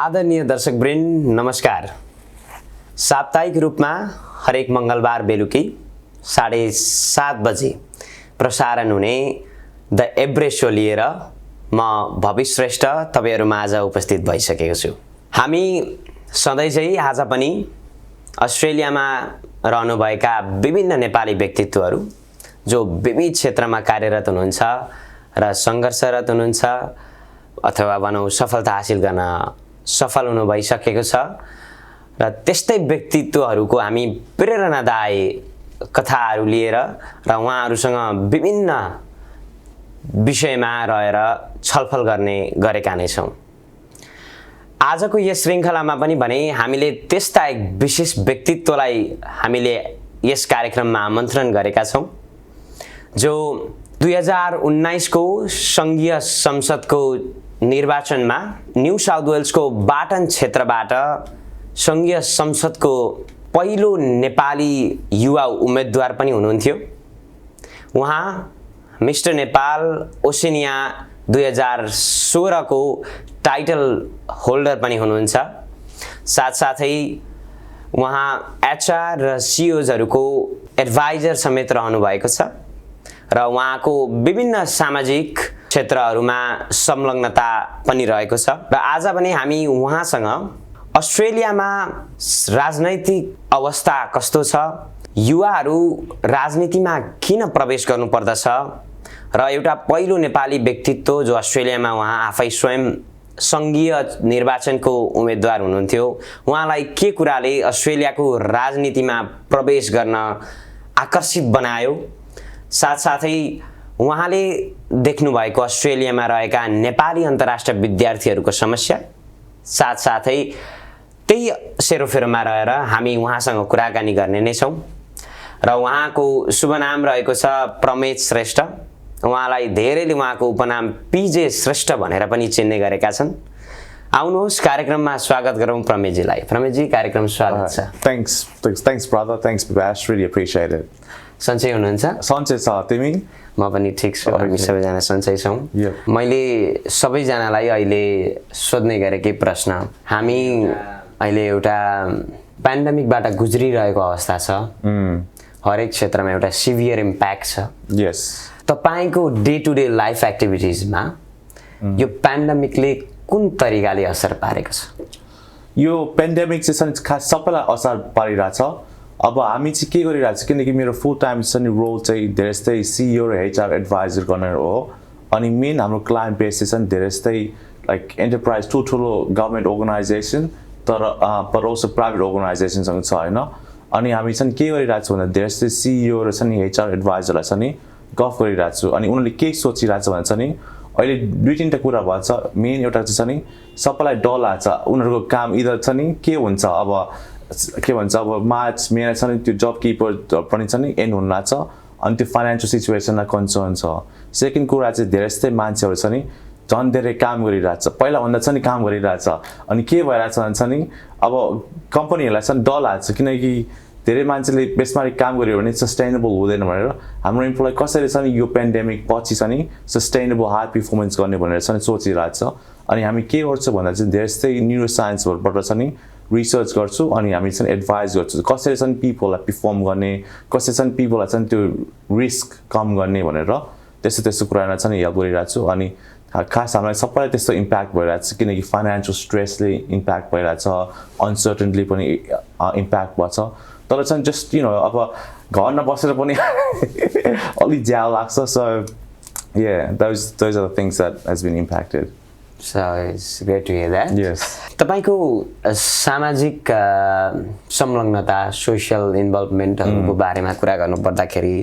आदरणीय दर्शकवृन्द नमस्कार। साप्ताहिक रूपमा हरेक मंगलबार बेलुकी 7:30 बजे प्रसारण हुने द एभरेस्ट शो लिएर म भवि श्रेष्ठ तपाईहरुमाझ उपस्थित भइसकेको छु। हामी सधैँ चाहिँ आज पनि अस्ट्रेलियामा रहनुभएका विभिन्न नेपाली व्यक्तित्वहरू जो विविध क्षेत्रमा कार्यरत हुनुहुन्छ र संघर्षरत हुनुहुन्छ अथवा भनौं सफलता हासिल गर्न सफल हुनु भइसकेको छ र त्यस्तै व्यक्तित्वहरूको हामी प्रेरणादायी कथाहरू लिएर र उहाँहरूसँग विभिन्न विषयमा रहेर छलफल गर्ने गरेका नै छौं। आजको यस श्रृंखलामा पनि भने हामीले त्यस्ता एक विशेष व्यक्तित्वलाई हामीले यस कार्यक्रममा आमन्त्रण गरेका छौं जो 2019 को संघीय संसदको निर्वाचनमा न्यू साउथ वेल्सको बाटन क्षेत्रबाट संघीय संसदको पहिलो नेपाली युवा उम्मेदवार पनि हुनुहुन्थ्यो। उहाँ मिस्टर नेपाल ओसेनिया 2016 को टाइटल होल्डर पनि हुनुहुन्छ। साथसाथै उहाँ एचआर र सीईओजहरुको एडभाइजर समेत रहनु भएको छ र उहाँको विभिन्न सामाजिक क्षेत्रहरुमा संलग्नता पनि रहेको छ र आज पनि हामी उहाँसँग अस्ट्रेलियामा राजनैतिक अवस्था कस्तो छ, युवाहरू राजनीतिमा किन प्रवेश गर्नु पर्दछ र एउटा पहिलो नेपाली व्यक्तित्व जो अस्ट्रेलियामा उहाँ आफै स्वयं संघीय निर्वाचनको उम्मेदवार हुनुहुन्थ्यो, उहाँलाई के कुराले अस्ट्रेलियाको राजनीतिमा प्रवेश गर्न आकर्षित बनायो, साथसाथै उहाँले देख्नु भएको अस्ट्रेलियामा रहेका नेपाली अन्तर्राष्ट्रिय विद्यार्थीहरूको समस्या, साथसाथै त्यही सेरोफेरोमा रहेर हामी उहाँसँग कुराकानी गर्ने नै छौं र उहाँको शुभ नाम रहेको छ प्रमेज श्रेष्ठ। उहाँलाई धेरैले उहाँको उपनाम पीजे श्रेष्ठ भनेर पनि चिन्ने गरेका छन्। आउनुहोस् कार्यक्रममा स्वागत गरौं प्रमेजीलाई। प्रमेजी कार्यक्रम स्वागत छ। Thanks brother, thanks Bash, really appreciate it. सन्चै हुनुहुन्छ? सन्चै छ, तिमी? म पनि ठीक छु। हामी सबैजना सन्चै छौं। मैले सबैजनालाई अहिले सोध्ने गरेकै प्रश्न, हामी अहिले एउटा पेन्डेमिकबाट गुज्रिरहेको अवस्था छ। हरेक क्षेत्रमा एउटा सिभियर इम्प्याक्ट छ। यस। तपाईको डे टु डे लाइफ एक्टिभिटिजमा यो पेन्डेमिकले कुन तरिकाले असर पारेको छ? यो पेन्डेमिक चाहिँ खास सबैलाई असर पारिरहेछ। अब हामी चाहिँ के गरिरहेछ किनकि मेरो फुल टाइम चाहिँ रोल चाहिँ धेरै जस्तै सीईओ र एचआर एडभाइजर गर्ने हो अनि मेन हाम्रो क्लाइन्ट बेस चाहिँ धेरै जस्तै लाइक एन्टरप्राइज ठुलो गभर्नमेन्ट अर्गनाइजेसन तर पर अल्सो प्राइभेट अर्गनाइजेसनसँग छ हैन। अनि हामी चाहिँ के गरिरहेछ भन्दा धेरै जस्तै सीईओ र चाहिँ एचआर एडभाइजरलाई चाहिँ गफ गरिरहेछु अनि उनीहरूले के सोचिरहेछ भने चाहिँ अहिले दुई तीनटा कुरा भन्छ। मेन एउटा चाहिँ नि सबैलाई डर लाग्छ उनीहरूको काम इदर चाहिँ के हुन्छ, अब के भन्छ अब मार्च मेमा चाहिँ त्यो जब किपर पनि चाहिँ एन्ड हुन लाग्छ अनि त्यो फाइनान्शियल सिचुएसनलाई कन्सर्न छ। सेकेन्ड कुरा चाहिँ धेरै जस्तै मान्छेहरू चाहिँ झन् धेरै काम गरिरहेछ, पहिला भन्दा चाहिँ काम गरिरहेछ अनि के भइरहेछ भन्छ नि अब कम्पनीहरूलाई चाहिँ डर लाग्छ किनकि धेरै मान्छेले बेसमारी काम गर्यो भने सस्टेनेबल हुँदैन भनेर हाम्रो इम्प्लोइ कसरी चाहिँ यो पेन्डेमिक पछि चाहिँ सस्टेनेबल हाई परफर्मेन्स गर्ने भनेर चाहिँ सोचिरहेछ। अनि हामी के गर्छौँ भन्दा चाहिँ धेरै जस्तै न्युरो साइन्सबाट चाहिँ रिसर्च गर्छु अनि हामी चाहिँ एडभाइस गर्छु कसरी चाहिँ पिपललाई परफर्म गर्ने, कसरी चाहिँ पिपललाई चाहिँ त्यो रिस्क कम गर्ने भनेर त्यस्तो कुरामा चाहिँ हेल्प गरिरहेको छु। अनि खास हामीलाई सबैलाई त्यस्तो इम्प्याक्ट भइरहेको छ किनकि फाइनान्शियल स्ट्रेसले इम्प्याक्ट भइरहेको छ, अनसर्टेनली पनि इम्प्याक्ट भएछ। तर चाहिँ जस्ट यु नो अब घर नबसेर पनि अलि ज्यादा लाग्छ। So yeah, those are the things that has been impacted. So it's great to hear that. Yes. तपाईको सामाजिक संलग्नता सोशल इन्भल्भमेन्टहरुको बारेमा कुरा गर्नु पर्दाखेरि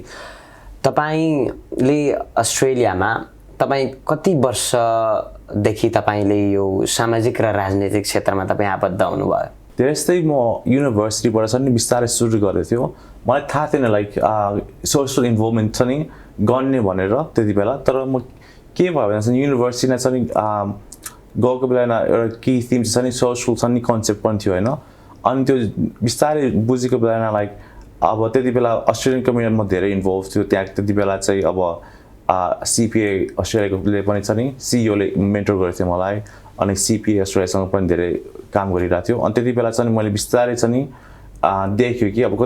तपाईले अस्ट्रेलियामा तपाई कति वर्षदेखि तपाईले यो सामाजिक र राजनीतिक क्षेत्रमा तपाई आबद्ध हुनुभयो? त्यस्तै म युनिभर्सिटीबाट चाहिँ बिस्तारै सुरु गरेको थियो। मलाई थाहा थिएन लाइक सोशल इन्भल्भमेन्ट चाहिँ गर्ने भनेर त्यति बेला। तर म के भयो भने चाहिँ युनिभर्सिटीमा चाहिँ गएको बेला एउटा की थिम चाहिँ सोशल चाहिँ कन्सेप्ट पनि थियो हैन। अनि त्यो बिस्तारै बुझेको बेला लाइक अब त्यति बेला अस्ट्रेलियन कम्युनिटीमा धेरै इन्भल्भ थियो। त्यहाँ त्यति बेला चाहिँ अब CPA अस्ट्रेलियाको पनि छ नि सीईओले मेन्टर गरेको थियो मलाई। अनि CPS सँग पनि धेरै काम गरिरहेको थियो अनि त्यति बेला चाहिँ मैले बिस्तारै चाहिँ देख्यो कि अब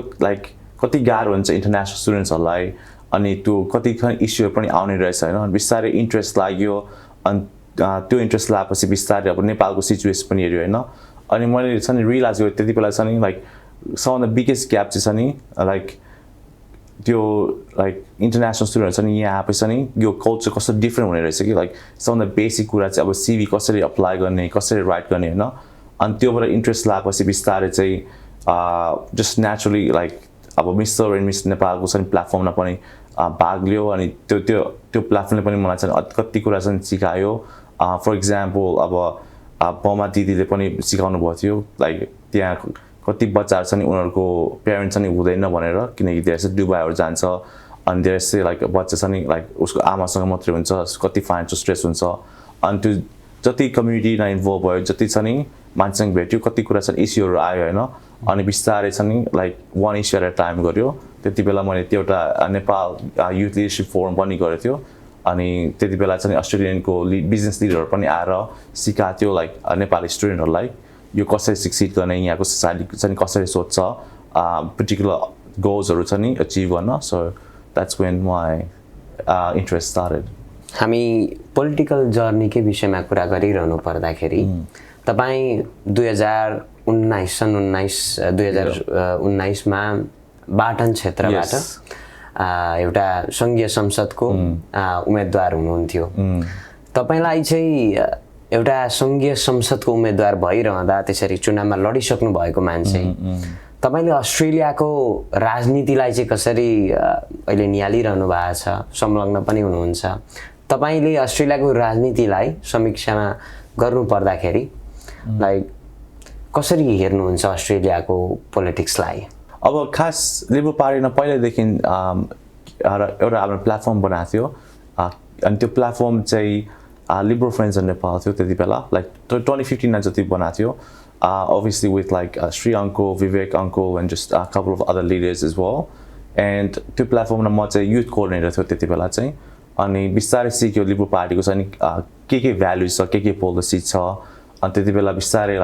कति गाह्रो हुन्छ इन्टरनेसनल स्टुडेन्ट्सहरूलाई अनि त्यो कति इस्युहरू पनि आउने रहेछ होइन बिस्तारै इन्ट्रेस्ट लाग्यो अनि त्यो इन्ट्रेस्ट लागेपछि बिस्तारै अब नेपालको सिचुएसन पनि हेऱ्यो होइन अनि मैले चाहिँ रियलाइज गरेँ त्यति बेला चाहिँ some of the biggest gap चाहिँ त्यो इन्टरनेसनल स्टुडेन्ट चाहिँ यहाँ आएपछि यो कल्चर कस्तो डिफ्रेन्ट हुने रहेछ कि सम अफ द बेसिक कुरा चाहिँ अब CV कसरी अप्लाई गर्ने कसरी राइट गर्ने होइन अनि त्योबाट इन्ट्रेस्ट लागेपछि बिस्तारै चाहिँ जस्ट नेचुरली अब मिस्टर एन्ड मिस नेपालको चाहिँ प्लेटफर्ममा पनि भाग लियो अनि त्यो प्लेटफर्मले पनि मलाई चाहिँ कति कुरा चाहिँ सिकायो फर इक्जाम्पल अब बमा दिदीले पनि सिकाउनु भएको थियो त्यहाँ कति बच्चाहरू चाहिँ उनीहरूको पेरेन्ट्स चाहिँ हुँदैन भनेर किनकि धेरै चाहिँ दुबईहरू जान्छ अनि धेरै चाहिँ बच्चा चाहिँ उसको आमासँग मात्रै हुन्छ कति फाइनेन्सियल स्ट्रेस हुन्छ अनि त्यो जति कम्युनिटीमा इन्भल्भ भयो जति चाहिँ मान्छेसँग भेट्यो कति कुरा चाहिँ इस्युहरू आयो होइन अनि बिस्तारै चाहिँ 1 इस्यु एट अ टाइम गर्यो त्यति बेला मैले त्यो एउटा नेपाल युथ लिडरसिप फोरम पनि गरेको थियो अनि त्यति बेला चाहिँ अस्ट्रेलियनको बिजनेस लिडरहरू पनि आएर सिकाएको थियो नेपाली स्टुडेन्टहरूलाई यो कसरी सक्सिड गर्ने यहाँको सोसाइटी चाहिँ कसरी सोध्छ पर्टिकुलर गोल्सहरू चाहिँ अचिभ गर्न so that's when my interest started हामी पोलिटिकल जर्नीकै विषयमा कुरा गरिरहनु पर्दाखेरि तपाईँ 2019 मा बाटन क्षेत्रबाट एउटा सङ्घीय संसदको उम्मेदवार हुनुहुन्थ्यो तपाईलाई चाहिँ एउटा सङ्घीय संसदको उम्मेदवार भइरहँदा त्यसरी चुनावमा लडिसक्नु भएको मान्छे तपाईले अस्ट्रेलियाको राजनीतिलाई चाहिँ कसरी अहिले निहालिरहनु भएको छ संलग्न पनि हुनुहुन्छ तपाईले अस्ट्रेलियाको राजनीतिलाई समीक्षामा गर्नु पर्दाखेरि कसरी हेर्नुहुन्छ अस्ट्रेलियाको पोलिटिक्सलाई अब खास लिबरल पार्टीमा पहिल्यैदेखि एउटा हाम्रो प्लेटफर्म बनाएको थियो अनि त्यो प्लेटफर्म चाहिँ लिबरल फ्रेन्ड्स इन नेपाल थियो त्यति बेला 2015 जति बनाएको थियो obviously with Sri uncle, Vivek uncle and just a couple of other leaders as well and त्यो प्लेटफर्ममा म चाहिँ युथ कोअर्डिनेटर थियो त्यति बेला चाहिँ अनि बिस्तारै सिक्यो लिबरल पार्टीको चाहिँ के भ्यालुज छ के पोलिसी छ अनि त्यति बेला बिस्तारै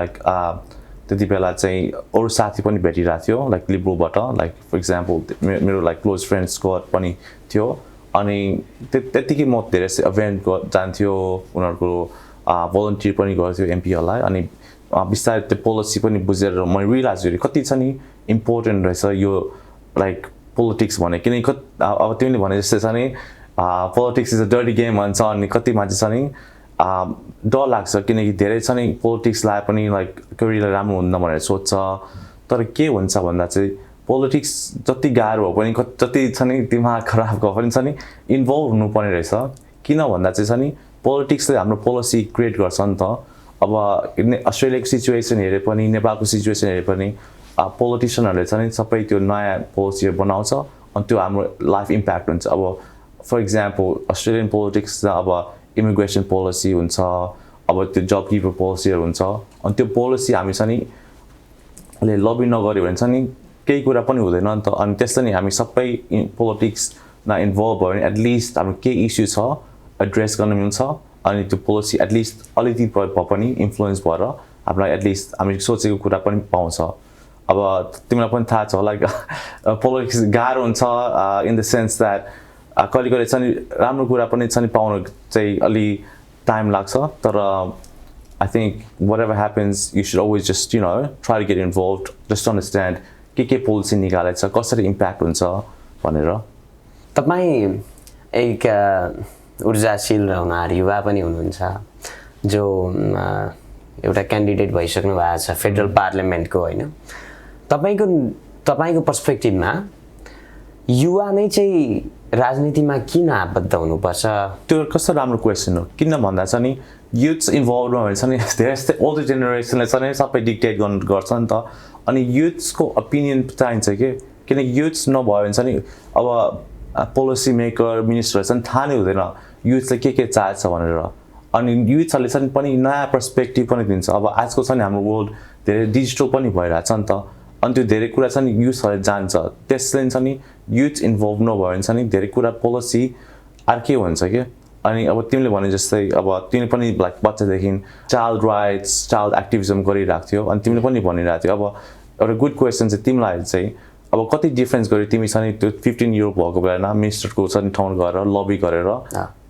त्यति बेला चाहिँ अरू साथी पनि भेटिरहेको थियो लिबरलबाट फर इक्जाम्पल मेरो क्लोज फ्रेन्ड स्क्वाड पनि थियो अनि त्यतिकै म धेरै इभेन्ट जान्थ्यो उनीहरूको भोलन्टियर पनि गर्थ्यो एमपीहरूलाई अनि बिस्तारै त्यो पोलिसी पनि बुझेर मैले रियलाइज गरेँ कति छ नि इम्पोर्टेन्ट रहेछ यो पोलिटिक्स भने किनकि अब तिमीले भने जस्तै छ नि politics is a dirty game भन्छ अनि कति मान्छे छ नि डर लाग्छ किनकि धेरै छ नि पोलिटिक्सलाई पनि करियरलाई राम्रो हुन्न भनेर सोध्छ तर के हुन्छ भन्दा चाहिँ पोलिटिक्स जति गाह्रो हो पनि जति छ नि दिमाग खराब गयो पनि छ नि इन्भल्भ हुनुपर्ने रहेछ किन भन्दा चाहिँ छ नि पोलिटिक्सले हाम्रो पोलिसी क्रिएट गर्छ नि त अब अस्ट्रेलियाको सिचुएसन हेरे पनि नेपालको सिचुएसन हेरे पनि पोलिटिसियनहरूले चाहिँ सबै त्यो नयाँ पोलिसीहरू बनाउँछ अनि त्यो हाम्रो लाइफ इम्प्याक्ट हुन्छ अब फर इक्जाम्पल अस्ट्रेलियन पोलिटिक्स अब इमिग्रेसन पोलिसी हुन्छ अब त्यो जब किपर पोलिसीहरू हुन्छ अनि त्यो पोलिसी हामी चाहिँ नि लबी नगर्यो भने चाहिँ नि केही कुरा पनि हुँदैन नि त अनि त्यसलाई नि हामी सबै पोलिटिक्समा इन्भल्भ भयो भने एटलिस्ट हाम्रो के इस्यु छ एड्रेस गर्न मिल्छ अनि त्यो पोलिसी एटलिस्ट अलिकति भए पनि इन्फ्लुएन्स भएर हामीलाई एटलिस्ट हामी सोचेको कुरा पनि पाउँछ अब तिमीलाई पनि थाहा छ पोलिटिक्स गाह्रो हुन्छ इन द सेन्स द्याट कहिले कहिले चाहिँ राम्रो कुरा पनि चाहिँ पाउन चाहिँ अलि टाइम लाग्छ तर I think whatever happens you should always just try to get involve just understand के पोलिसी निकालेको छ कसरी इम्प्याक्ट हुन्छ भनेर तपाईँ एक ऊर्जाशील र हुनहार युवा पनि हुनुहुन्छ जो एउटा क्यान्डिडेट भइसक्नु भएको छ फेडरल पार्लियामेन्टको होइन तपाईँको पर्सपेक्टिभमा युवा नै चाहिँ राजनीतिमा किन आबद्ध हुनुपर्छ त्यो कस्तो राम्रो क्वेसन हो किन भन्दा चाहिँ नि युथ्स इन्भल्भ भयो भने चाहिँ धेरै जस्तै ओल्डर जेनेरेसनले चाहिँ सबै डिक्टेट गर्छ नि त अनि युथ्सको ओपिनियन चाहिन्छ किनकि युथ्स नभयो भने चाहिँ अब पोलिसी मेकर मिनिस्टरहरू चाहिँ थाहा नै हुँदैन युथले के चाहन्छ भनेर अनि युथहरूले चाहिँ पनि नयाँ पर्सपेक्टिभ पनि दिन्छ अब आजको चाहिँ हाम्रो वर्ल्ड धेरै डिजिटल पनि भइरहेछ नि त अनि त्यो धेरै कुरा चाहिँ युथहरूले जान्छ त्यसले चाहिँ नि युथ इन्भल्भ नभयो भने चाहिँ धेरै कुरा पोलिसी अर्कै हुन्छ कि अनि अब तिमीले भने जस्तै अब तिमीले पनि लाइक बच्चादेखि चाइल्ड राइट्स चाइल्ड एक्टिभिजम गरिरहेको थियो अनि तिमीले पनि भनिरहेको थियो अब एउटा गुड क्वेसन चाहिँ तिमीलाई चाहिँ अब कति डिफरेन्स गर्यो तिमी चाहिँ त्यो 15 इयर भएको बेलामा मिनिस्टरको चाहिँ ठाउँ गएर लबी गरेर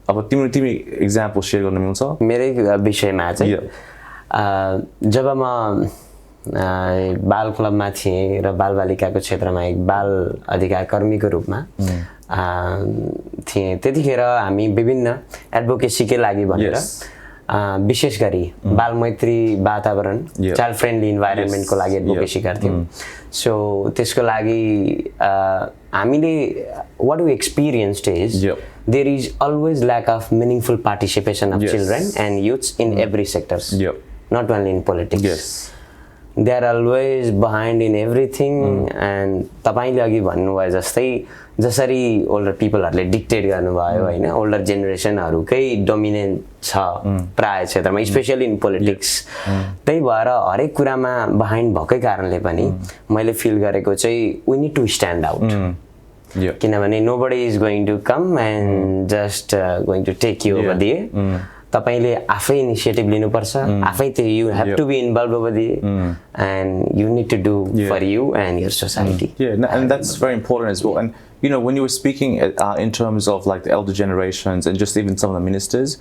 अब तिमी एक्जाम्पल सेयर गर्न मिल्छ मेरै विषयमा चाहिँ जब म बाल क्लबमा थिएँ र बालबालिकाको क्षेत्रमा एक बाल अधिकार कर्मीको रूपमा थिएँ त्यतिखेर हामी विभिन्न एडभोकेसीकै लागि भनेर विशेष गरी बाल मैत्री वातावरण चाइल्ड फ्रेन्डली इन्भाइरोमेन्टको लागि एडभोकेसी गर्थ्यौँ सो त्यसको लागि हामीले what we experienced is there is always lack of meaningful participation of children and youths in every sectors not only in politics they are always behind in everything and तपाईले अघि भन्नुभयो जस्तै जसरी older पिपलहरुले dictate गर्नुभयो हैन older जेनेरेसनहरुकै dominant छ प्राय क्षेत्रमा स्पेशली इन पोलिटिक्स त्यही भएर हरेक कुरामा बिहाइन्ड भएकै कारणले पनि मैले फिल गरेको चाहिँ we need to stand out किनभने nobody is going to come and just going to take you over there तपाईले आफै इनिशिएटिभ लिनुपर्छ आफै त्यो you have to be involved over there and you need to do for you and your society and that's very important as well and you know when you were speaking in terms of like the elder generations and just even some of the ministers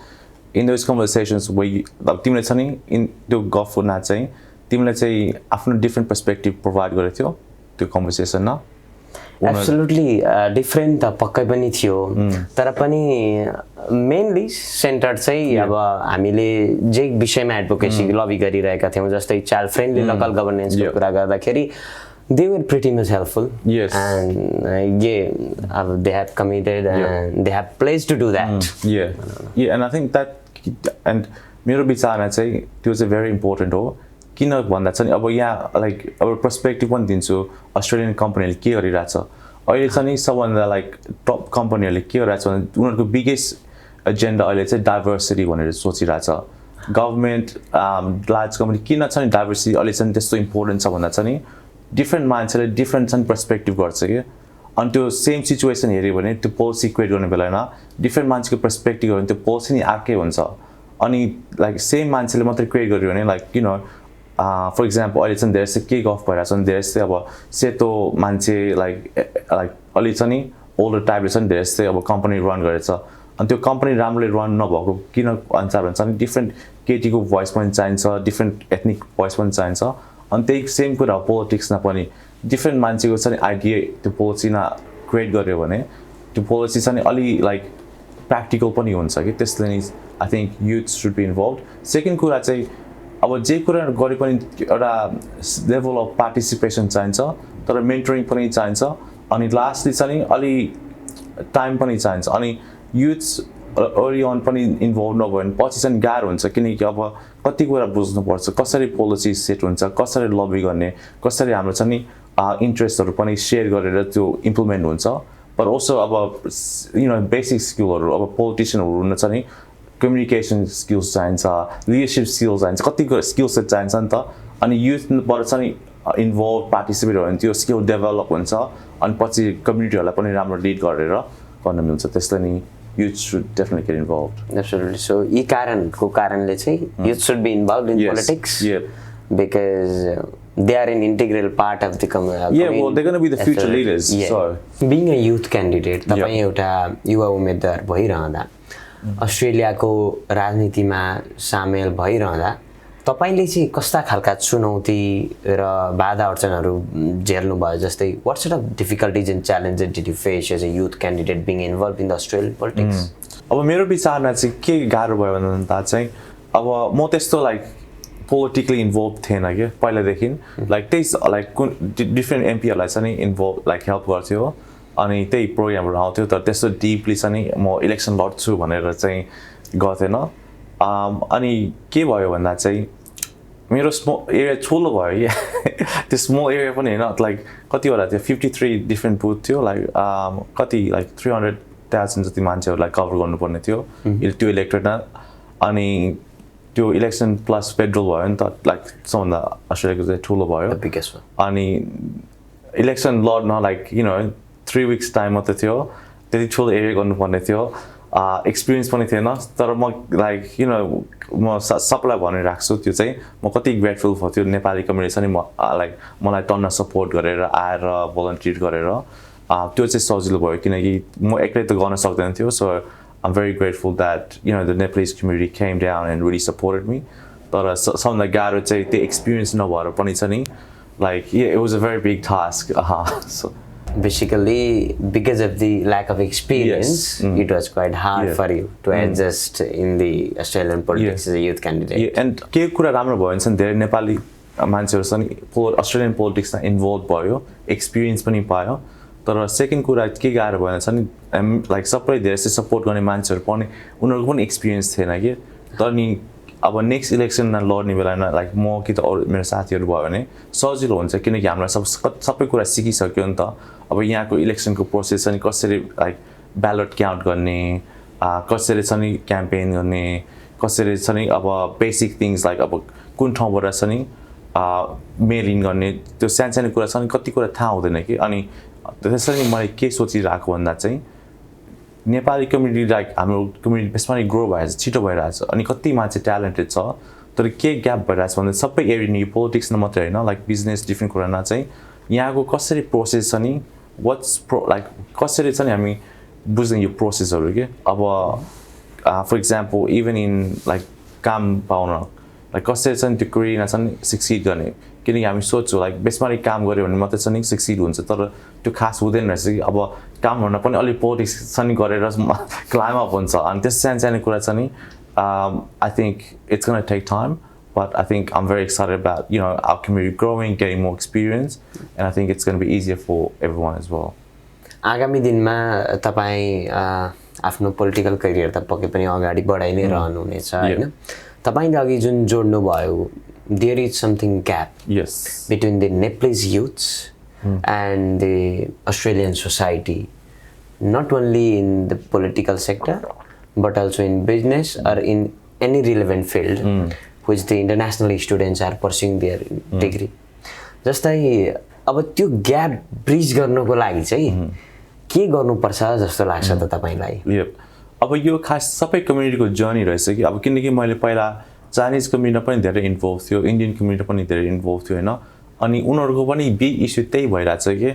in those conversations where you तिमीले चाहिँ in त्यो गफमा चाहिँ तिमीले चाहिँ आफ्नो different perspective provide गरेको थियो त्यो कन्भर्सेसनमा एब्सोल्युटली डिफरेन्ट त पक्कै पनि थियो तर पनि मेनली सेन्टर चाहिँ अब हामीले जे विषयमा एडभोकेसी लबी गरिरहेका थियौँ जस्तै चाइल्ड फ्रेन्डली लोकल गभर्नेन्सको कुरा गर्दाखेरि they were pretty much helpful and they have committed and they have pledged to do that and I think that and मेरो विचारमा चाहिँ त्यो चाहिँ very important हो किन भन्दा चाहिँ अब यहाँ लाइक अब पर्सपेक्टिभ पनि दिन्छु अस्ट्रेलियन कम्पनीले के गरिरहेछ अहिले चाहिँ सबभन्दा लाइक टप कम्पनीहरूले के गरिरहेछ भने उनीहरूको बिगेस्ट एजेन्डा अहिले चाहिँ डाइभर्सिटी भनेर सोचिरहेछ गभर्मेन्ट लार्ज कम्पनी किन चाहिँ डाइभर्सिटी अहिले चाहिँ त्यस्तो इम्पोर्टेन्ट छ भन्दा चाहिँ डिफ्रेन्ट मान्छेले डिफ्रेन्ट चाहिँ पर्सपेक्टिभ गर्छ कि अनि त्यो सेम सिचुएसन हेऱ्यो भने त्यो पोलिसी क्रिएट गर्ने बेलामा डिफ्रेन्ट मान्छेको पर्सपेक्टिभ हो भने त्यो पोलिसी नि अर्कै हुन्छ अनि लाइक सेम मान्छेले मात्रै क्रिएट गर्यो भने like you know for example अहिले चाहिँ धेरै जस्तो के गफ भइरहेको छ भने धेरै जस्तै अब सेतो मान्छे लाइक अलि चाहिँ नि ओल्डर टाइपले चाहिँ धेरै जस्तै अब कम्पनी रन गरेछ अनि त्यो कम्पनी राम्ररी रन नभएको किन अनुसार भन्छ भने डिफ्रेन्ट केटीको भोइस पनि चाहिन्छ डिफ्रेन्ट एथनिक भोइस पनि चाहिन्छ अनि त्यही सेम कुरा हो पोलिटिक्समा पनि डिफ्रेन्ट मान्छेको चाहिँ आइडिया त्यो पोलिसीमा क्रिएट गर्यो भने त्यो पोलिसी चाहिँ अलि लाइक प्र्याक्टिकल पनि हुन्छ कि त्यसले नि I think youth should be involve second कुरा चाहिँ अब जे कुरा गरे पनि एउटा लेभल अफ पार्टिसिपेसन चाहिन्छ तर मेन्टरिङ पनि चाहिन्छ अनि लास्टली चाहिँ अलि टाइम पनि चाहिन्छ अनि युथ्स अर्ली अन पनि इन्भल्भ नभयो भने पछि चाहिँ गाह्रो हुन्छ किनकि अब कति कुरा बुझ्नुपर्छ कसरी पोलिसी सेट हुन्छ कसरी लबी गर्ने कसरी हाम्रो चाहिँ नि इन्ट्रेस्टहरू पनि सेयर गरेर त्यो इम्प्लिमेन्ट हुन्छ पर अल्सो अब यु नो बेसिक स्किलहरू अब पोलिटिसियनहरू हुन चाहिँ नि कम्युनिकेसन स्किल्स चाहिन्छ लिडरसिप स्किल्स चाहिन्छ कति स्किल्स चाहिन्छ नि त अनि युथबाट चाहिँ इन्भल्भ पार्टिसिपेट भयो भने त्यो स्किल डेभलप हुन्छ अनि पछि कम्युनिटीहरूलाई पनि राम्रो लिड गरेर गर्न मिल्छ त्यसले नि youth should definitely get involved. Absolutely. So, this karanle chai youth should be involved in politics. Because they are an integral part of the community. Well, they're going to be the future leaders. So, being a youth candidate, तपाईं एउटा युवा उम्मेदवार भइरहँदा अस्ट्रेलियाको राजनीतिमा सामेल भइरहँदा तपाईले चाहिँ कस्ता खालका चुनौती र बाधा अडचनहरू झेल्नु भयो जस्तै what sort of difficulties and challenges did you face as a youth candidate being involved in the Australian politics? अब मेरो विचारमा चाहिँ के गाह्रो भयो भन्दा चाहिँ अब म त्यस्तो लाइक पोलिटिकली इन्भल्भ थिएन के पहिलादेखि लाइक त्यही लाइक डिफ्रेन्ट एमपीहरूलाई चाहिँ इन्भल्भ लाइक हेल्प गर्थ्यो अनि त्यही प्रोग्रामहरू आउँथ्यो तर त्यस्तो डिपली चाहिँ म इलेक्सन लड्छु भनेर चाहिँ गर्थेन अनि के भयो भन्दा चाहिँ मेरो स्मल एरिया ठुलो भयो त्यो स्मल एरिया पनि होइन लाइक कतिवटा थियो 53 डिफ्रेन्ट बुथ थियो लाइक कति लाइक 300,000 जति मान्छेहरूलाई कभर गर्नुपर्ने थियो त्यो इलेक्टोरेटमा अनि त्यो इलेक्सन प्लस फेडरल भयो नि त लाइक सबभन्दा अस्ट्रेलियाको चाहिँ ठुलो भयो अनि इलेक्सन लड्न like you no 3 weeks time मात्रै थियो त्यति ठुलो एरिया गर्नुपर्ने थियो एक्सपिरियन्स पनि थिएन तर म लाइक यु नो म सबलाई भनिराख्छु छु त्यो चाहिँ म कति ग्रेटफुल भयो त्यो नेपाली कम्युनिटी छ नि म लाइक मलाई टन्न सपोर्ट गरेर आएर भलन्टियर गरेर त्यो चाहिँ सजिलो भयो किनकि म एक्लै त गर्न सक्दैन थियो so I'm very grateful that you know the Nepalese community came down and really supported me. तर सबभन्दा गाह्रो चाहिँ त्यो एक्सपिरियन्स नभएर पनि छ नि like yeah, it was a very big task. So basically because of the lack of experience it was quite hard for you to adjust in the Australian politics as a youth candidate. Yeah, and के कुरा राम्रो भयो भने धेरै नेपाली मान्छेहरु छ नि Australian पोलिटिक्समा involve भयो एक्सपिरियन्स पनि पायो तर सेकेन्ड कुरा के गाह्रो भएन छ नि लाइक सबै धेरै सपोर्ट गर्ने मान्छेहरु पनि उनीहरुको पनि एक्सपिरियन्स थिएन के तर नि अब नेक्स्ट इलेक्सनमा लड्ने बेलामा लाइक म कि त मेरो साथीहरु भयो भने सजिलो हुन्छ किनकि हामीलाई सबै कुरा सिकिसक्यो नि त अब यहाँको इलेक्सनको प्रोसेस अनि कसरी लाइक ब्यालेट काउन्ट गर्ने कसरी छ नि क्याम्पेन गर्ने कसरी छ नि अब बेसिक थिंग्स लाइक अब कुन ठाउँबाट छ नि मेल इन गर्ने त्यो सानो कुरा छ नि कति कुरा थाहा हुँदैन कि अनि त्यसैले मैले के सोचिरहेको भन्दा चाहिँ नेपाली कम्युनिटी लाइक हाम्रो कम्युनिटी बेसमा ग्रो भइरहेछ छिटो भइरहेछ अनि कति मान्छे ट्यालेन्टेड छ तर के ग्याप भइरहेछ भन्दा सबै एरिया पोलिटिक्समा मात्रै हैन लाइक बिजनेस डिफ्रेन्ट कुरामा चाहिँ यहाँको कसरी प्रोसेस छ नि लाइक कसरी छ नि हामी बुझ्ने यो प्रोसेसहरु के अब for example even in like काम पाउन लाइक कसरी छ नि त्यो करियरमा छ नि सक्सिड गर्ने किनकि हामी सोच्छौँ लाइक बेसमा काम गर्यो भने मात्रै छ नि सक्सिड हुन्छ तर त्यो खास हुँदैन रहेछ कि अब काम गर्न पनि अलि पोलिटिक्स छ नि गरेर क्लाइम अप हुन्छ अनि त्यस सानो कुरा छ नि I think it's going to take time but I think I'm very excited about you know our community growing getting more experience and I think it's going to be easier for everyone as well. आगामी दिनमा तपाई आफ्नो political career त पक्कै पनि अगाडि बढाइ नै रहनु हुनेछ हैन तपाईले अघि जुन जोड्नु भयो there is something gap between the Nepalese youths and the Australian society not only in the political sector but also in business or in any relevant field which the international students are pursuing their degree जस्तै अब त्यो gap bridge गर्नको लागि चाहिँ के गर्नुपर्छ जस्तो लाग्छ त तपाईलाई अब यो खास सबै कम्युनिटीको जर्नी रहेछ कि अब किनकि मैले पहिला चाइनिज कम्युनिटी पनि धेरै इन्भल्भ थियो इन्डियन कम्युनिटी पनि धेरै इन्भल्भ थियो हैन अनि उनीहरुको पनि बिग इश्यू त्यही भइराछ के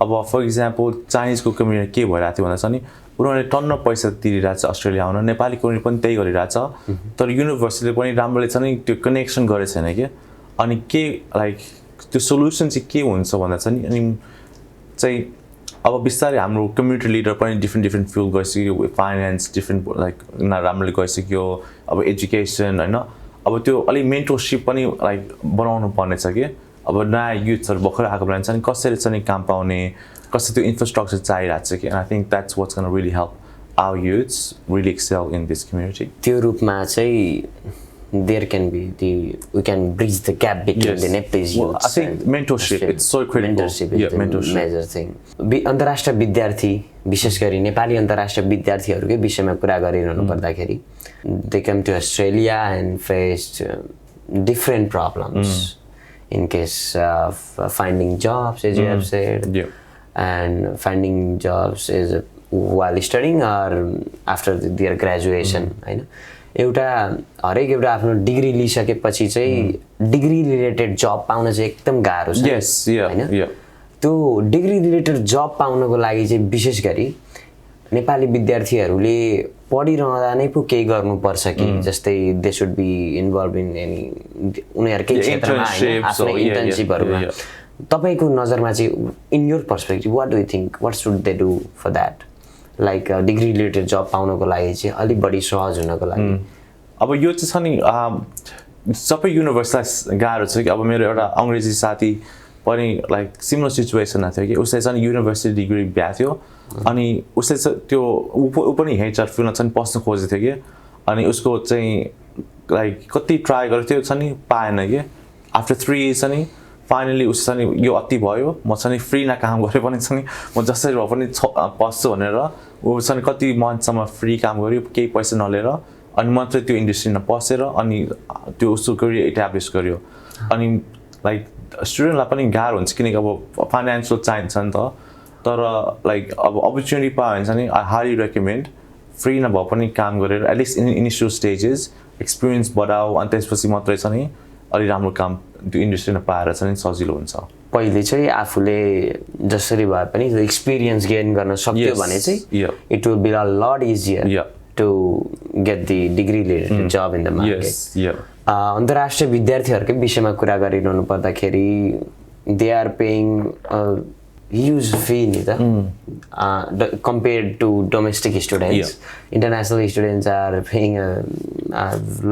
अब फर एक्जाम्पल चाइनिजको कम्युनिटी के भइराथ्यो भन्दा छ नि उनीहरुले टन्न पैसा तिरिराछ अस्ट्रेलिया आउन नेपाली कम्युनिटी पनि त्यही गरिराछ तर युनिभर्सिटीले पनि राम्रले छ नि त्यो कनेक्सन गरे छैन के अनि के लाइक त्यो सोलुसन चाहिँ के हुन्छ भन्दा छ नि अनि चाहिँ अब बिस्तारै हाम्रो कम्युनिटी लिडर पनि डिफ्रेन्ट फिल्ड गइसक्यो फाइनान्स डिफ्रेन्ट लाइक राम्रले गइसक्यो अब एजुकेसन हैन अब त्यो अलि मेन्टरशिप पनि लाइक बनाउनु पर्ने छ के अब नयाँ युथहरु भर्खर आएको बेला चाहिँ कसरी चाहिँ काम पाउने कसरी त्यो इन्फ्रास्ट्रक्चर चाहिरहेको छ कि and I think that's what's gonna really help our youths really excel in this community त्यो रूपमा चाहिँ there can be we can bridge the gap between the Nepalese youths. I think mentorship it's so critical. Mentorship is the major thing. अन्तर्राष्ट्रिय विद्यार्थी विशेष गरी नेपाली अन्तर्राष्ट्रिय विद्यार्थीहरुकै विषयमा कुरा गरिरहनु पर्दाखेरि they come to Australia and faced different problems in case of finding jobs as you have said and finding jobs is while studying or after their graduation हैन एउटा हरेक एउटा आफ्नो डिग्री लिइसकेपछि चाहिँ डिग्री रिलेटेड जब पाउन चाहिँ एकदम गाह्रो छ हैन त्यो डिग्री रिलेटेड जब पाउनको लागि चाहिँ विशेष गरी नेपाली विद्यार्थीहरुले पढिरहँदा नै पो केही गर्नुपर्छ कि जस्तै they should be involved in any उनीहरुकै क्षेत्रमा आफ्नो इन्टर्नशिपहरुमा तपाईको नजरमा चाहिँ in your perspective what do you think what should they do for that like degree related job पाउनको लागि चाहिँ अलि बढी सहज हुनको लागि अब यो चाहिँ छ नि सबै युनिभर्सिटीलाई गाह्रो छ कि अब मेरो एउटा अंग्रेजी साथी पनि लाइक सिमिलर सिचुएसनमा थियो कि उसले चाहिँ युनिभर्सिटी डिग्री भ्या थियो अनि उसले त्यो उ पनि एचआर फिल्डमा चाहिँ पस्न खोजेको थियो कि अनि उसको चाहिँ लाइक कति ट्राई गरेको थियो छ नि पाएन कि आफ्टर 3 इयर्स छ नि फाइनली उस चाहिँ यो अति भयो म चाहिँ फ्रीमा काम गरे पनि छ नि म जसरी भए पनि पस्छु भनेर उ चाहिँ कति मन्थसम्म फ्री काम गर्यो केही पैसा नलिएर अनि मात्र त्यो इन्डस्ट्रीमा पसेर अनि त्यो उसको करियर इस्टाब्लिश गर्यो अनि लाइक स्टुडेन्टलाई पनि गाह्रो हुन्छ किनकि अब फाइनान्शियल चाहिन्छ नि त तर लाइक अब अपर्च्युनिटी पायो भने चाहिँ आई हाइली रेकमेन्ड फ्री नभए पनि काम गरेर एटलिस्ट इनिसियल स्टेजेस एक्सपिरियन्स बढाऊ अनि त्यसपछि मात्रै छ नि अलि राम्रो काम त्यो इन्डस्ट्रीमा पाएर चाहिँ सजिलो हुन्छ पहिले चाहिँ आफूले जसरी भए पनि एक्सपिरियन्स गेन गर्न सक्यो भने चाहिँ it will be a lot easier to get the degree related job in the market अन्तर्राष्ट्रिय विद्यार्थीहरूकै विषयमा कुरा गरिरहनु पर्दाखेरि they are paying huge fee ni ta compared to domestic students. International students are paying a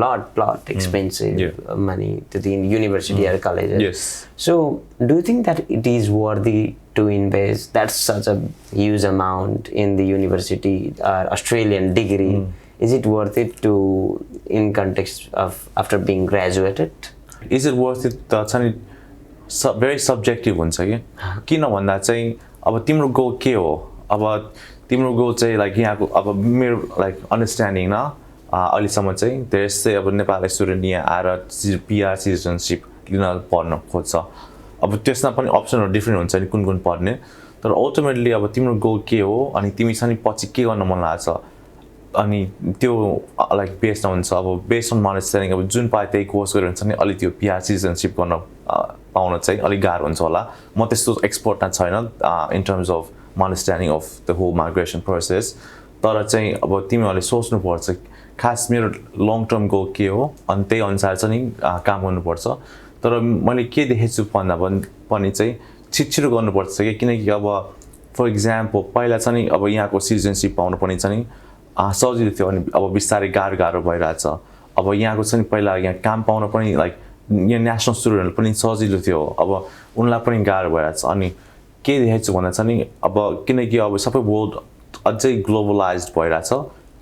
lot expensive money to the university or colleges. So do you think that it is worthy to invest that's such a huge amount in the university or Australian degree? Is it worth it to in context of after being graduated? Is it worth it? That's very subjective हुन्छ कि किन भन्दा चाहिँ अब तिम्रो goal के हो अब तिम्रो गोल चाहिँ लाइक यहाँको अब मेरो लाइक अन्डरस्ट्यान्डिङ न अहिलेसम्म चाहिँ धेरै जस्तै अब नेपाली स्टुडेन्ट यहाँ आएर पिआर सिटिजनसिप किन पढ्न खोज्छ अब त्यसमा पनि अप्सनहरू डिफ्रेन्ट हुन्छ नि कुन पढ्ने तर अल्टिमेटली अब तिम्रो गोल के हो अनि तिमीसँग पछि के गर्न मन लाग्छ अनि त्यो लाइक बेस्ड हुन्छ अब बेस्ड अन अन्डरस्ट्यान्डिङ अब जुन पाए त्यही कोर्स गरेर हुन्छ नि अलि त्यो पिआर सिटिजनसिप गर्न पाउन चाहिँ अलिक गाह्रो हुन्छ होला म त्यस्तो एक्सपर्ट छैन in terms of understanding of the whole migration process तर चाहिँ अब तिमीहरूले सोच्नुपर्छ खास मेरो लङ टर्म गोल के हो अनि त्यही अनुसार चाहिँ नि काम गर्नुपर्छ तर मैले के देखेको छु भन्दा पनि चाहिँ छिटो गर्नुपर्छ कि किनकि अब फर इक्जाम्पल पहिला चाहिँ नि अब यहाँको सिटिजनसिप पाउनु पनि चाहिँ नि सजिलो थियो अनि अब बिस्तारै गाह्रो भइरहेछ अब यहाँको चाहिँ पहिला यहाँ काम पाउन पनि लाइक यहाँ नेसनल स्टुडेन्टहरू पनि सजिलो थियो अब उनलाई पनि गाह्रो भइरहेछ अनि के देखेको छु भन्दा चाहिँ नि अब किनकि अब सबै वर्ल्ड अझै ग्लोबलाइज भइरहेछ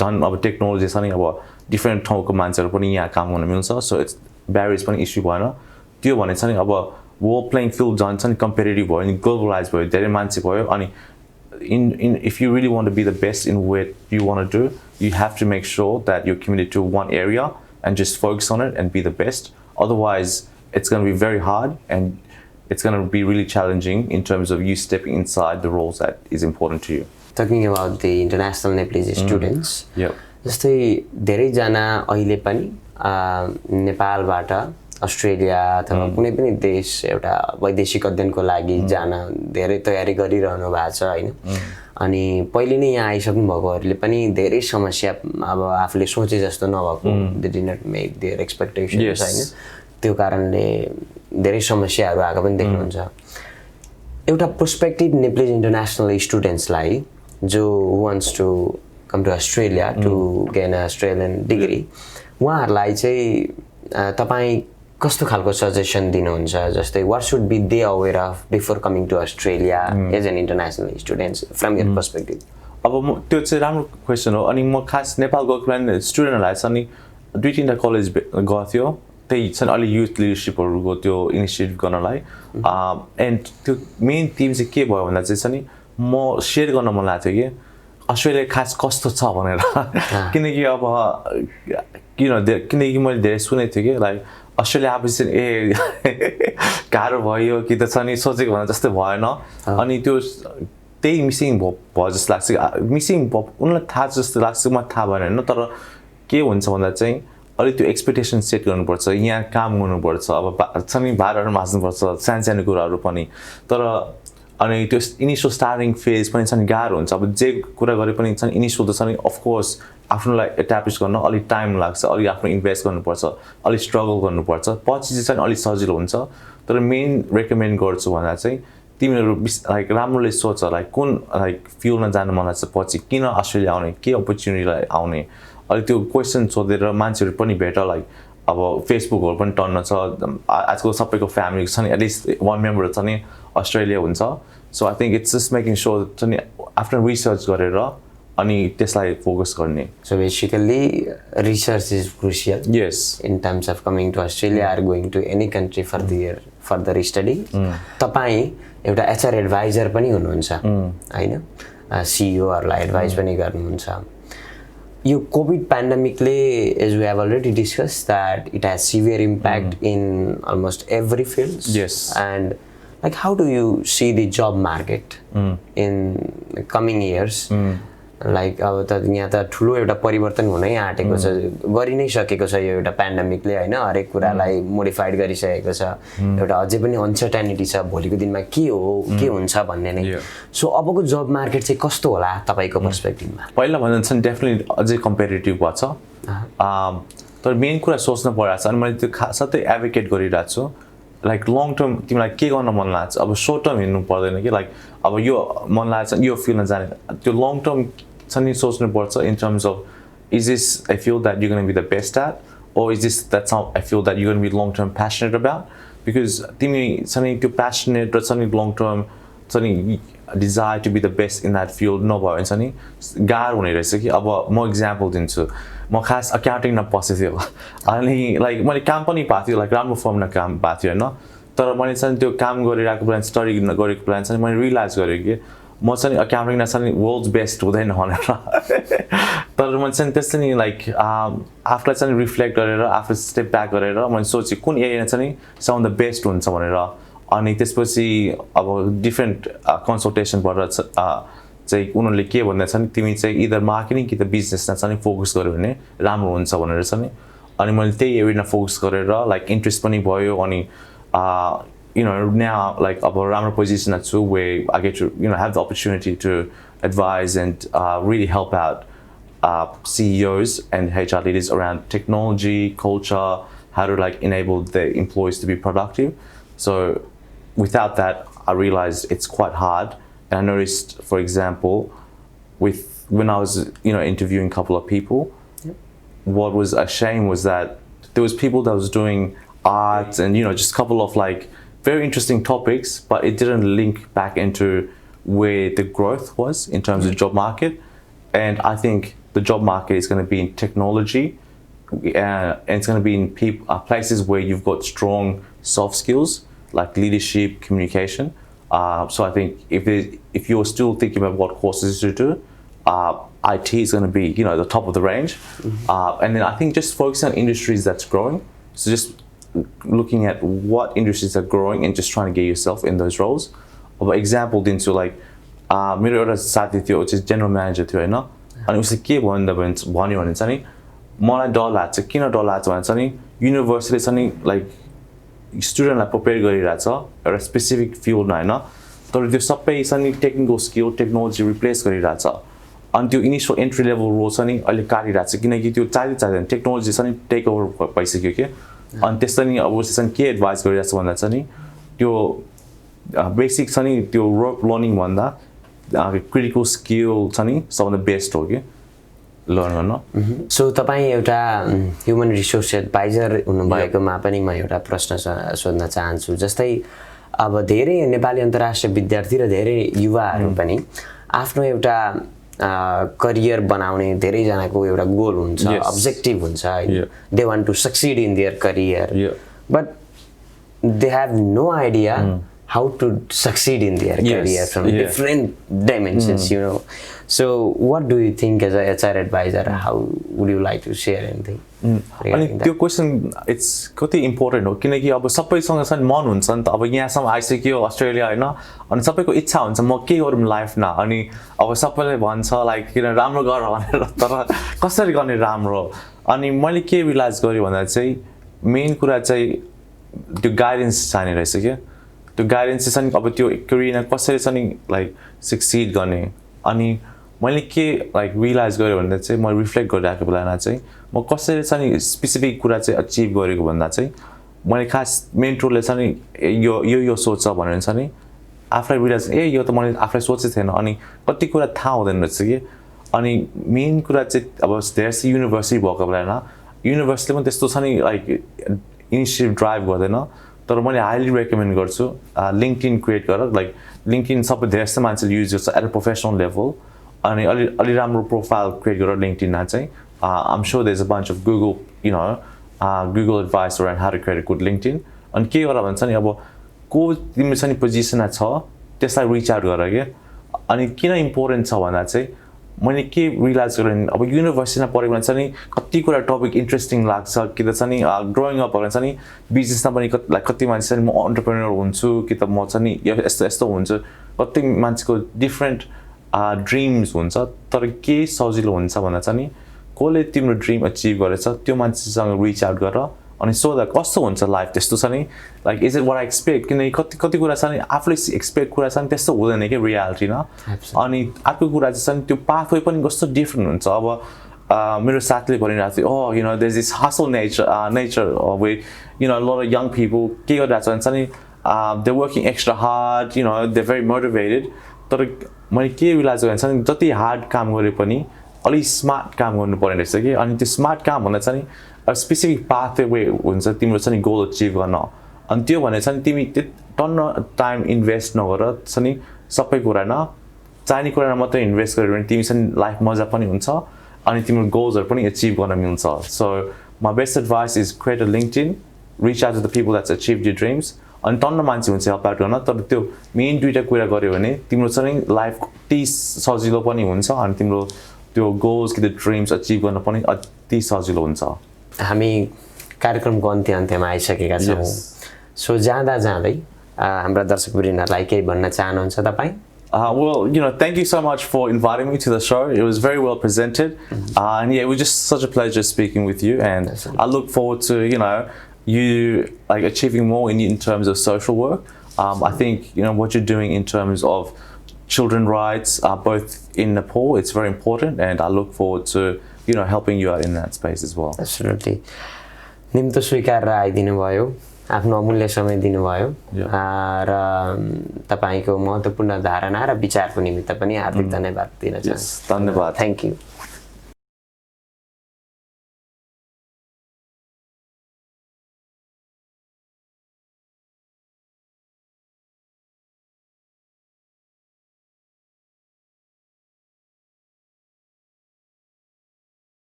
झन् अब टेक्नोलोजी छ नि अब डिफ्रेन्ट ठाउँको मान्छेहरू पनि यहाँ काम गर्न मिल्छ सो इट्स ब्यारियर्स पनि इस्यु भएन त्यो भने चाहिँ अब वर्ल्ड प्लेइङ फिल्ड जान्छ नि कम्पिटेटिभ भयो नि ग्लोबलाइज भयो धेरै मान्छे भयो अनि if you really want to be the best in what you want to do, you have to make sure that you're committed to one area and just focus on it and be the best. Otherwise, it's going to be very hard and it's going to be really challenging in terms of you stepping inside the roles that is important to you. Talking about the international Nepalese students, जस्तै धेरैजना अहिले पनि नेपालबाट Australia अथवा कुनै पनि देश एउटा वैदेशिक अध्ययनको लागि जान धेरै तयारी गरिरहनु भएको छ हैन अनि पहिले नै यहाँ आइसक्नु भएकोहरूले पनि धेरै समस्या अब आफूले सोचे जस्तो नभएको they did not make their expectations हैन त्यो कारणले धेरै समस्याहरू आएको पनि देख्नुहुन्छ एउटा प्रोस्पेक्टिभ नेपाली इन्टरनेसनल स्टुडेन्ट्सलाई जो wants to come to Australia to gain a Australian degree उहाँहरूलाई चाहिँ तपाईँ कस्तो खालको सजेसन दिनुहुन्छ जस्तै what should be they aware of before coming to Australia as an international students from your perspective अब त्यो चाहिँ राम्रो क्वेसन हो अनि म खास नेपाल गएको बेला स्टुडेन्टहरूलाई चाहिँ नि 2-3 कलेज गएको थियो त्यही चाहिँ अलि युथ लिडरसिपहरूको त्यो इनिसिएटिभ गर्नलाई एन्ड त्यो मेन थिम चाहिँ के भयो भन्दा चाहिँ नि म सेयर गर्न मन लाग्थ्यो कि अस्ट्रेलिया खास कस्तो छ भनेर किनकि अब किनकि मैले धेरै सुनेको थिएँ कि लाइक अस्ट्रेलिया आएपछि ए गाह्रो भयो कि त छ नि सोचेको भन्दा जस्तै भएन अनि त्यो त्यही मिसिङ भयो जस्तो लाग्छ मिसिङ उनलाई थाहा जस्तो लाग्छ मलाई थाहा भएन होइन तर के हुन्छ भन्दा चाहिँ अलिक त्यो एक्सपेक्टेसन सेट गर्नुपर्छ यहाँ काम गर्नुपर्छ अब छ नि भाडाहरू माझ्नुपर्छ सानो कुराहरू पनि तर अनि त्यो इनिसियल स्टार्टिङ फेज पनि छ नि गाह्रो हुन्छ अब जे कुरा गरे पनि छ नि इनिसियल त छ नि अफकोर्स आफ्नोलाई एटाब्लिस गर्न अलिक टाइम लाग्छ अलिक आफ्नो इन्भेस्ट गर्नुपर्छ अलिक स्ट्रगल गर्नुपर्छ पछि चाहिँ अलिक सजिलो हुन्छ तर मेन रेकमेन्ड गर्छु भन्दा चाहिँ तिमीहरू लाइक राम्रोले सोच लाइक कुन लाइक फिल्डमा जानु मन लाग्छ पछि किन अस्ट्रेलिया आउने के अपर्च्युनिटीलाई आउने अलिक त्यो क्वेसन सोधेर मान्छेहरू पनि भेट लाइक अब फेसबुकहरू पनि टन्न छ आजकल सबैको फ्यामिली छ नि एटलिस्ट वान मेम्बर छ नि अस्ट्रेलिया हुन्छ so I think it's just making sure छ नि आफ्टर रिसर्च गरेर अनि त्यसलाई फोकस गर्ने so basically research is crucial yes in terms of coming to Australia or going to any country for their further study तपाईँ एउटा HR adviser पनि हुनुहुन्छ होइन सिइओहरूलाई एडभाइस पनि गर्नुहुन्छ यो कोभिड पेन्डेमिकले as we have already discussed that it has severe impact in almost every field and like how do you see the job market in the coming years like अब त यहाँ त ठुलो एउटा परिवर्तन हुनै आँटेको छ गरि नै सकेको छ यो एउटा पेन्डेमिकले हैन हरेक कुरालाई मोडिफाइड गरिसकेको छ एउटा अझै पनि अनसर्टेनिटी छ भोलिको दिनमा के हो के हुन्छ भन्ने नै सो अबको जब मार्केट चाहिँ कस्तो होला तपाईको पर्सपेक्टिभमा पहिला भन्दा चाहिँ डेफिनेटली अझै कम्पिटिटिभ भएको छ तर मेन कुरा सोच्नु परिरहेको छ अनि मैले त्यो सधैँ एडभोकेट गरिरहेको छु लाइक लङ टर्म तिमीलाई के गर्न मन लाग्छ अब सर्ट टर्म हिँड्नु पर्दैन कि लाइक अब यो मन लाग्छ यो फिल्डमा जाने त्यो लङ टर्म चाहिँ नि सोच्नुपर्छ in terms of is this I feel that you gonna be the best at or is this that's how I feel that you're going to be long term passionate about because तिमी चाहिँ त्यो passionate र चाहिँ long term चाहिँ desire to be the best in that field नभयो भने चाहिँ गाह्रो हुने रहेछ कि अब म एक्जाम्पल दिन्छु म खास अकाउन्टिङमा पसेको थियो अनि लाइक मैले काम पनि पाएको थियो लाइक राम्रो फर्ममा काम पाएको थियो होइन तर मैले चाहिँ त्यो काम गरिरहेको प्लान स्टडी गरेको प्लान चाहिँ मैले रियलाइज गरेँ कि म चाहिँ अकाउन्टिङमा चाहिँ वर्ल्ड्स बेस्ट हुँदैन भनेर तर मैले चाहिँ त्यस्तै नि लाइक आफूलाई चाहिँ रिफ्लेक्ट गरेर आफू स्टेप ब्याक गरेर मैले सोचेँ कुन एरिया चाहिँ सम द बेस्ट हुन्छ भनेर अनि त्यसपछि अब डिफ्रेन्ट कन्सल्टेसनबाट चाहिँ उनीहरूले के भन्दैछन् तिमी चाहिँ इदर मार्केटिङ कि त बिजनेसमा चाहिँ फोकस गर्यो भने राम्रो हुन्छ भनेर चाहिँ अनि मैले त्यही एरियामा फोकस गरेर लाइक इन्ट्रेस्ट पनि भयो अनि you know now like अब राम्रो पोजिसनमा छु where I get to have the opportunity to advise and really help out CEOs and HR leaders around technology, culture, how to like enable the employees to be productive. So without that, I realized it's quite hard. And I noticed, for example, when I was interviewing a couple of people, what was a shame was that there was people that was doing arts and just a couple of like very interesting topics, but it didn't link back into where the growth was in terms of the job market. And I think the job market is going to be in technology, and it's going to be in places where you've got strong soft skills like leadership, communication. So I think if you're still thinking about what courses to do, IT is going to be the top of the range. And then I think just focusing on industries that's growing. So just looking at what industries are growing and just trying to get yourself in those roles. For example, into like मेरो एउटा साथी थियो चाहिँ general manager थियो होइन अनि उसले के भन्यो भने चाहिँ नि मलाई डर लाग्छ किन डर लाग्छ भने चाहिँ नि युनिभर्सिटीले चाहिँ नि लाइक स्टुडेन्टलाई प्रिपेयर गरिरहेछ एउटा स्पेसिफिक फिल्डमा होइन तर त्यो सबै चाहिँ नि टेक्निकल स्किल टेक्नोलोजी रिप्लेस गरिरहेछ अनि त्यो इनिसियल एन्ट्री लेभल रोल चाहिँ नि अहिले काटिरहेछ किनकि त्यो चाहिँदैन टेक्नोलोजी चाहिँ नि टेक ओभर भइसक्यो कि अनि त्यस्तै नि अब उसले चाहिँ के एडभाइस गरिरहेछ भन्दा चाहिँ नि त्यो बेसिक छ नि त्यो वर्क लर्निङ भन्दा क्रिटिकल स्किल छ नि सबभन्दा बेस्ट हो कि लर्न गर्न सो तपाईँ एउटा ह्युमन रिसोर्स एडभाइजर हुनुभएकोमा पनि म एउटा प्रश्न सोध्न चाहन्छु जस्तै अब धेरै नेपाली अन्तर्राष्ट्रिय विद्यार्थी र धेरै युवाहरू पनि आफ्नो एउटा करियर बनाउने धेरैजनाको एउटा गोल हुन्छ अब्जेक्टिभ हुन्छ they want to succeed in their career but they have no idea how to succeed in their career from different dimensions, So what do you think as a HR advisor? How would you like to share anything? अनि त्यो question it's कति important हो किनकि अब सबैसँग चाहिँ मन हुन्छ नि त अब यहाँसम्म आइसक्यो अस्ट्रेलिया होइन अनि सबैको इच्छा हुन्छ म के गरौँ लाइफमा अनि अब सबैले भन्छ लाइक किन राम्रो गर भनेर तर कसरी गर्ने राम्रो अनि मैले के रियलाइज गरेँ भन्दा चाहिँ मेन कुरा चाहिँ त्यो गाइडेन्स चाहिने रहेछ क्या त्यो गाइडेन्स चाहिँ अब त्यो करियरमा कसरी चाहिँ लाइक सक्सिड गर्ने अनि मैले के लाइक रियलाइज गरेँ भन्दा चाहिँ म रिफ्लेक्ट गरिरहेको बेलामा चाहिँ म कसरी चाहिँ स्पेसिफिक कुरा चाहिँ अचिभ गरेको भन्दा चाहिँ मैले खास मेन्टरले चाहिँ यो सोच्छ भनेर चाहिँ नि आफूलाई रियलाइज यो त मैले आफूलाई सोचेको थिएन अनि कति कुरा थाहा हुँदैन रहेछ कि अनि मेन कुरा चाहिँ अब धेरै युनिभर्सिटी भएको बेलामा युनिभर्सिटीले पनि त्यस्तो छ नि लाइक इनिसिएटिभ ड्राइभ गर्दैन तर मैले हाइली रेकमेन्ड गर्छु लिङ्कडिन क्रिएट गरेर लाइक लिङ्कडिन सबै धेरै जस्तो मान्छेले युज गर्छ एट अ प्रोफेसनल लेभल अनि अलि राम्रो प्रोफाइल क्रिएट गरेर लिङ्कडिनमा चाहिँ I'm sure there is a bunch of Google advice around how to create a good LinkedIn अनि के गर भन्छ नि अब को तिम्रो चाहिँ पोजिसनमा छ त्यसलाई रिच आउट गर क्या अनि किन इम्पोर्टेन्ट छ भन्दा चाहिँ मैले के रियलाइज गरेँ अब युनिभर्सिटीमा पढेको भने चाहिँ कति कुरा टपिक इन्ट्रेस्टिङ लाग्छ कि त चाहिँ ग्रोइङ अप भने चाहिँ बिजनेसमा पनि कति मान्छे चाहिँ म अन्टरप्रेन्योर हुन्छु कि त म चाहिँ यस्तो यस्तो हुन्छु कति मान्छेको डिफ्रेन्ट ड्रिम्स हुन्छ तर के सजिलो हुन्छ भन्दा चाहिँ नि कसले तिम्रो ड्रिम अचिभ गरेछ त्यो मान्छेसँग रिच आउट गर अनि सोधा कस्तो हुन्छ लाइफ त्यस्तो छ नि like is it what I expect किनकि कति कुरा छ नि आफूले एक्सपेक्ट कुरा छ नि त्यस्तो हुँदैन कि रियालिटी न अनि अर्को कुरा चाहिँ छ नि त्यो पाथवे पनि कस्तो डिफ्रेन्ट हुन्छ अब मेरो साथीले भनिरहेको थियो oh you know there's this hustle nature with you know a lot of young people के गरिरहेको छ नि they're working extra hard you know they're very motivated तर मैले के रियलाइज गरेको छ नि जति हार्ड काम गरे पनि अलि स्मार्ट काम गर्नुपर्ने रहेछ कि अनि त्यो स्मार्ट काम भन्दा चाहिँ नि स्पेसिफिक पाथवे हुन्छ तिम्रो चाहिँ गोल अचिभ गर्न अनि त्यो भने चाहिँ तिमी टन्न टाइम इन्भेस्ट नगर चाहिँ सबै कुरा न चाहिने कुरामा मात्रै इन्भेस्ट गर्यो भने तिमी चाहिँ लाइफ मजा पनि हुन्छ अनि तिम्रो गोल्सहरु पनि अचिभ गर्न मिल्छ so my best advice is create a LinkedIn reach out to the people that's achieved your dreams अनि टन्न मान्छे हुन्छ हेल्प आउट गर्न तर त्यो मेन दुईटा कुरा गर्यो भने तिम्रो चाहिँ लाइफ कति सजिलो पनि हुन्छ अनि तिम्रो त्यो गोल्स कि ड्रिम्स अचिभ गर्न पनि अति सजिलो हुन्छ हामी कार्यक्रमको अन्त्यमा आइसकेका छौं सो जाँदा जाँदै हाम्रा दर्शकवृन्दहरूलाई केही भन्न चाहनुहुन्छ तपाईं well, you know, thank you so much for inviting me to the show. It was very well presented. And yeah, it was just such a pleasure speaking with you. And I look forward to, you know, you like achieving more in terms of social work. I think, you know, what you're doing in terms of children rights, both in Nepal, it's very important. And I look forward to, you know, helping you out in that space as well. Absolutely. निम्तो स्वीकार आइदिनु भयो आफ्नो अमूल्य समय दिनुभयो र तपाईको महत्त्वपूर्ण धारणा र विचारको निमित्त पनि हार्दिक धन्यवाद दिन चाहन्छु धन्यवाद थ्यांक यू